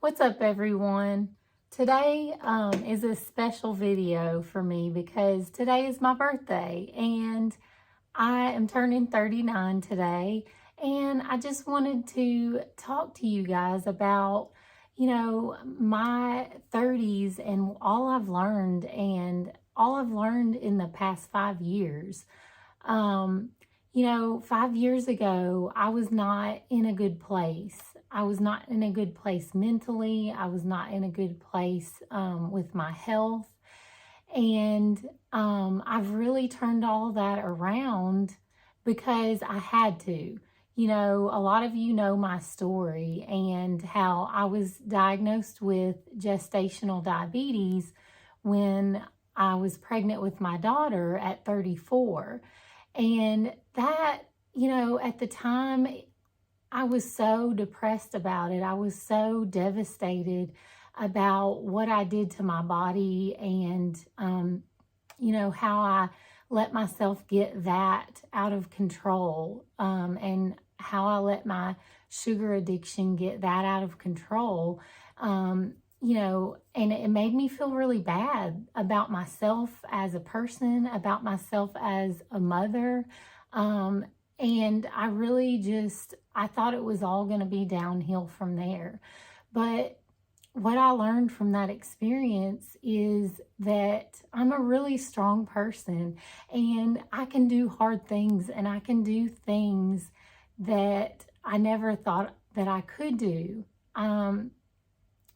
What's up, everyone? Today is a special video for me because today is my birthday and I am turning 39 today, and I just wanted to talk to you guys about, my 30s and all I've learned in the past 5 years. 5 years ago, I was not in a good place. I was not in a good place mentally. I was not in a good place with my health. And I've really turned all that around because I had to. A lot of you know my story and how I was diagnosed with gestational diabetes when I was pregnant with my daughter at 34. And that, at the time, I was so depressed about it. I was so devastated about what I did to my body and, how I let myself get that out of control, and how I let my sugar addiction get that out of control. And it made me feel really bad about myself as a person, about myself as a mother. And I really I thought it was all going to be downhill from there. But what I learned from that experience is that I'm a really strong person and I can do hard things, and I can do things that I never thought that I could do. And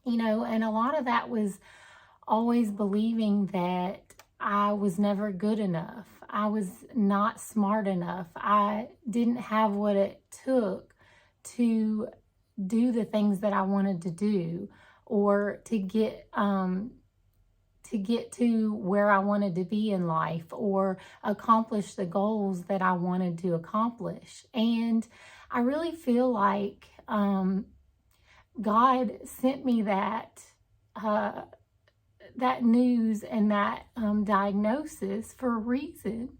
a lot of that was always believing that I was never good enough. I was not smart enough. I didn't have what it took to do the things that I wanted to do, or to get to where I wanted to be in life, or accomplish the goals that I wanted to accomplish. And I really feel like God sent me that news and that diagnosis for a reason.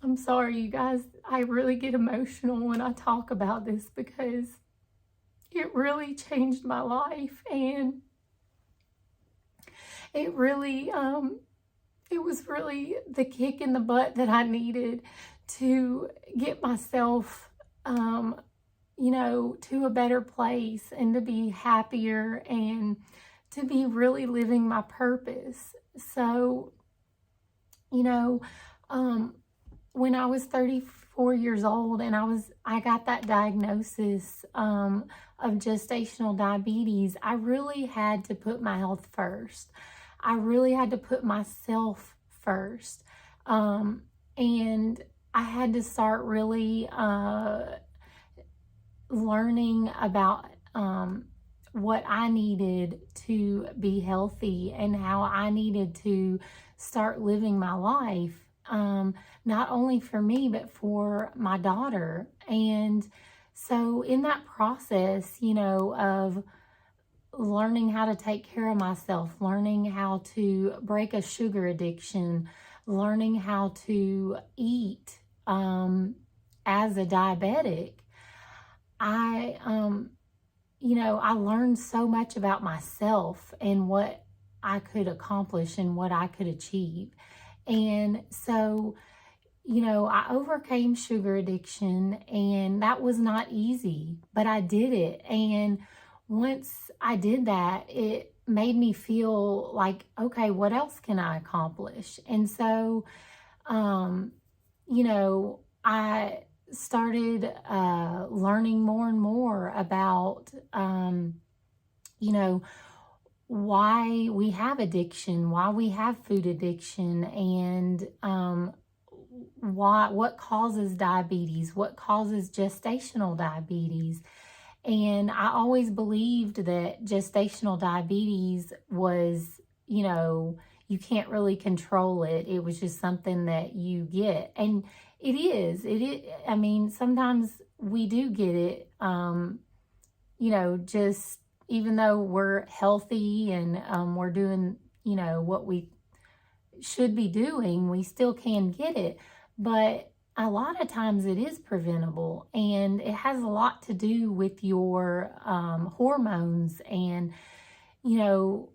I'm sorry, you guys. I really get emotional when I talk about this because it really changed my life, and it really, it was really the kick in the butt that I needed to get myself, to a better place, and to be happier, and to be really living my purpose. So, when I was 34 years old and I got that diagnosis of gestational diabetes, I really had to put my health first. I really had to put myself first. And I had to start really learning about what I needed to be healthy, and how I needed to start living my life, not only for me, but for my daughter. And so in that process, of learning how to take care of myself, learning how to break a sugar addiction, learning how to eat as a diabetic, I learned so much about myself and what I could accomplish and what I could achieve. And so, I overcame sugar addiction, and that was not easy, but I did it. And once I did that, it made me feel like, okay, what else can I accomplish? And so, I started learning more and more about, why we have addiction, why we have food addiction, and what causes diabetes, what causes gestational diabetes. And I always believed that gestational diabetes was, you can't really control it. It was just something that you get. And it is. I mean, sometimes we do get it, just even though we're healthy and we're doing, what we should be doing, we still can get it. But a lot of times it is preventable, and it has a lot to do with your hormones and, you know,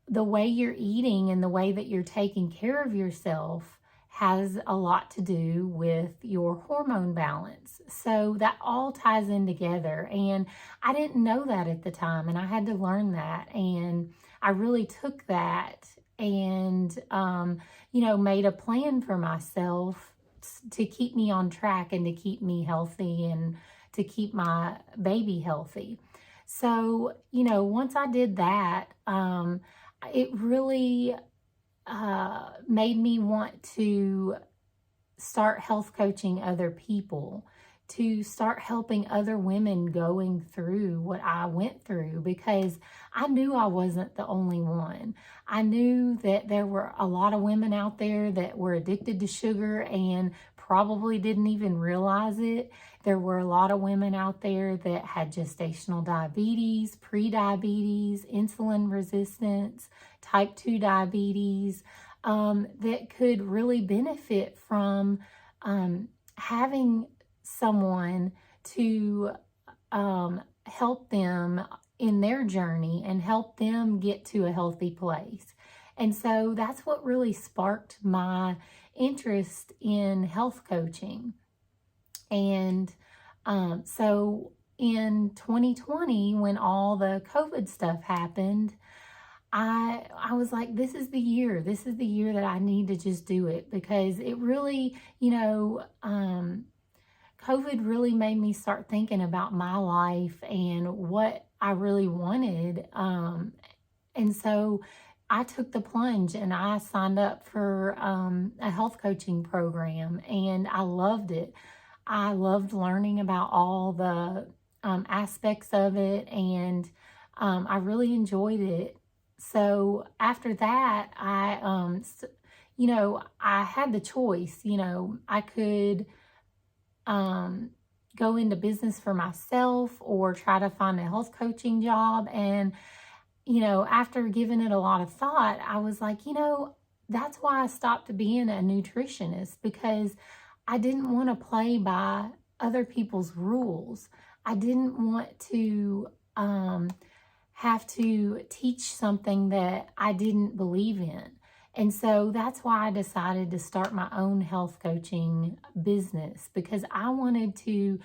the way you're eating and the way that you're taking care of yourself has a lot to do with your hormone balance. So that all ties in together. And I didn't know that at the time, and I had to learn that. And I really took that and, made a plan for myself to keep me on track and to keep me healthy and to keep my baby healthy. So, once I did that, it really made me want to start health coaching other people, to start helping other women going through what I went through, because I knew I wasn't the only one. I knew that there were a lot of women out there that were addicted to sugar and probably didn't even realize it. There were a lot of women out there that had gestational diabetes, pre-diabetes, insulin resistance, type 2 diabetes, that could really benefit from having someone to help them in their journey and help them get to a healthy place. And so that's what really sparked my interest in health coaching. And so in 2020, when all the COVID stuff happened, I was like, this is the year. This is the year that I need to just do it, because it really, COVID really made me start thinking about my life and what I really wanted. And so I took the plunge and I signed up for a health coaching program, and I loved it. I loved learning about all the aspects of it, and I really enjoyed it. So after that, I had the choice. I could go into business for myself or try to find a health coaching job. And, after giving it a lot of thought, I was like, that's why I stopped being a nutritionist, because I didn't want to play by other people's rules. I didn't want to have to teach something that I didn't believe in. And so that's why I decided to start my own health coaching business, because I wanted to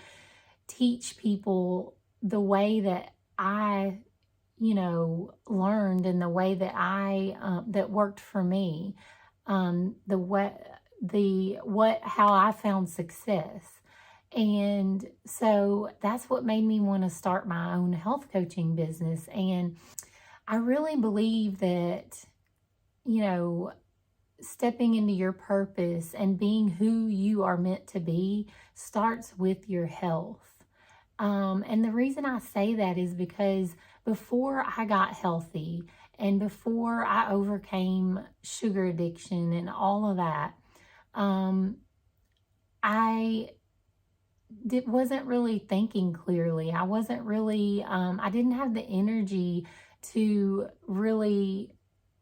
teach people the way that I, learned, and the way that that worked for me, how I found success. And so that's what made me want to start my own health coaching business. And I really believe that, stepping into your purpose and being who you are meant to be starts with your health. And the reason I say that is because before I got healthy and before I overcame sugar addiction and all of that, I wasn't really thinking clearly. I wasn't really, I didn't have the energy to really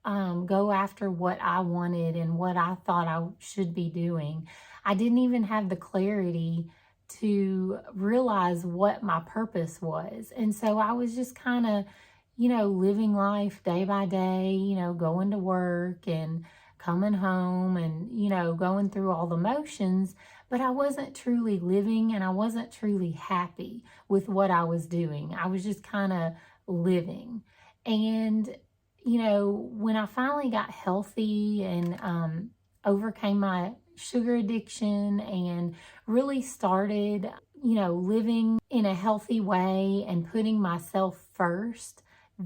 go after what I wanted and what I thought I should be doing. I didn't even have the clarity to realize what my purpose was. And so I was just kind of, living life day by day, going to work and coming home and, going through all the motions, but I wasn't truly living and I wasn't truly happy with what I was doing. I was just kind of living. And, when I finally got healthy and overcame my sugar addiction and really started, living in a healthy way and putting myself first,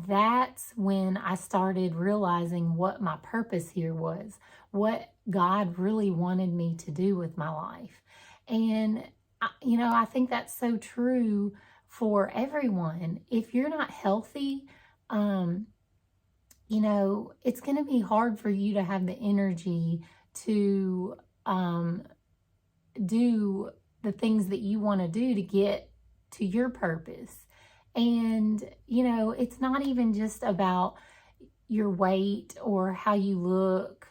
that's when I started realizing what my purpose here was, what God really wanted me to do with my life. And, I think that's so true for everyone. If you're not healthy, it's going to be hard for you to have the energy to do the things that you want to do to get to your purpose. And, it's not even just about your weight or how you look.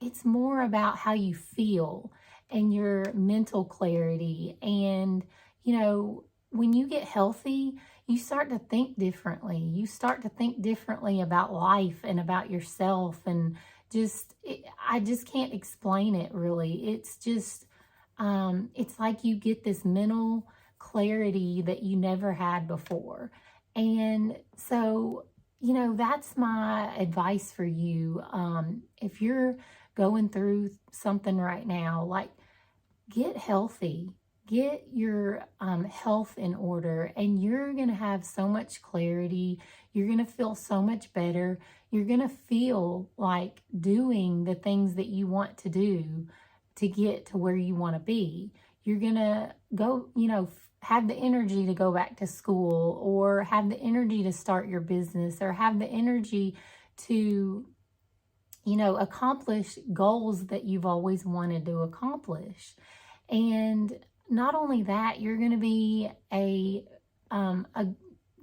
It's more about how you feel and your mental clarity. And, you know, when you get healthy, you start to think differently. You start to think differently about life and about yourself. And I just can't explain it really. It's just, it's like you get this mental clarity that you never had before. And so, you know, that's my advice for you. If you're going through something right now, like, get healthy, get your health in order, and you're going to have so much clarity. You're going to feel so much better. You're going to feel like doing the things that you want to do to get to where you want to be. You're going to go, you know, have the energy to go back to school, or have the energy to start your business, or have the energy to, you know, accomplish goals that you've always wanted to accomplish. And not only that, you're going to be a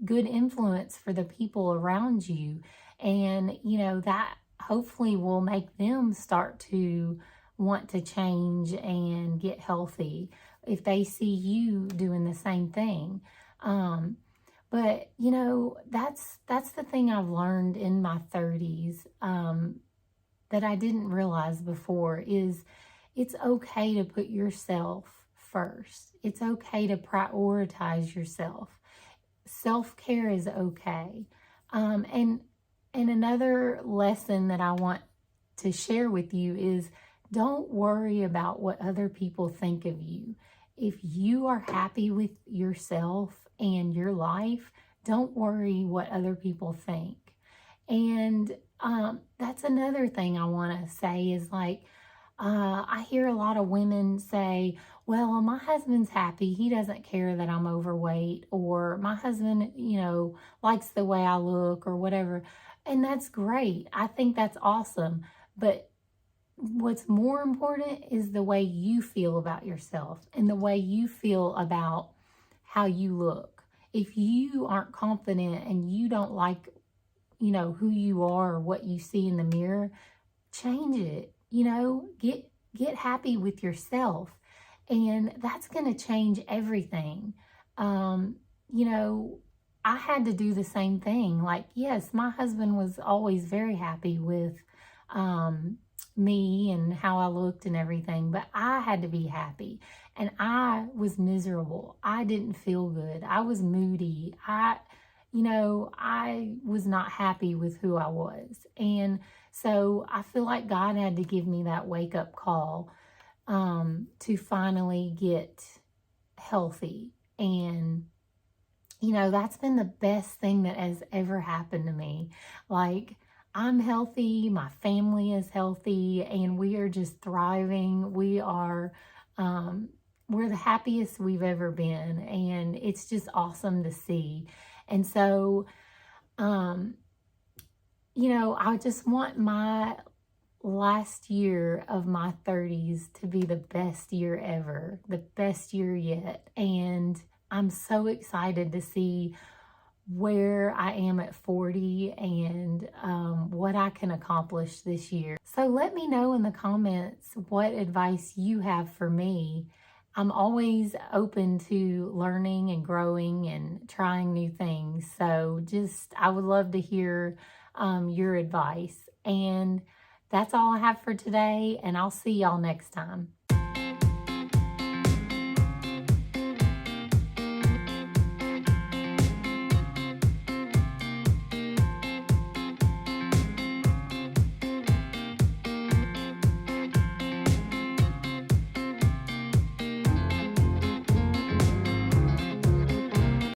good influence for the people around you. And, you know, that hopefully will make them start to want to change and get healthy if they see you doing the same thing. But, you know, that's the thing I've learned in my 30s that I didn't realize before, is it's okay to put yourself first. It's okay to prioritize yourself. Self-care is okay. And another lesson that I want to share with you is, don't worry about what other people think of you. If you are happy with yourself and your life, don't worry what other people think. And that's another thing I want to say is, like, I hear a lot of women say, well, my husband's happy. He doesn't care that I'm overweight, or my husband, you know, likes the way I look, or whatever. And that's great. I think that's awesome. But what's more important is the way you feel about yourself and the way you feel about how you look. If you aren't confident and you don't like, you know, who you are or what you see in the mirror, change it. You know, get happy with yourself, and that's going to change everything. You know, I had to do the same thing. Like, yes, my husband was always very happy with me and how I looked and everything, but I had to be happy, and I was miserable. I didn't feel good. I was moody. You know, I was not happy with who I was. And so I feel like God had to give me that wake up call to finally get healthy. And, you know, that's been the best thing that has ever happened to me. Like, I'm healthy, my family is healthy, and we are just thriving. We're the happiest we've ever been, and it's just awesome to see. And so, you know, I just want my last year of my 30s to be the best year ever, the best year yet. And I'm so excited to see where I am at 40 and what I can accomplish this year. So let me know in the comments what advice you have for me. I'm always open to learning and growing and trying new things. So I would love to hear your advice. And that's all I have for today, and I'll see y'all next time.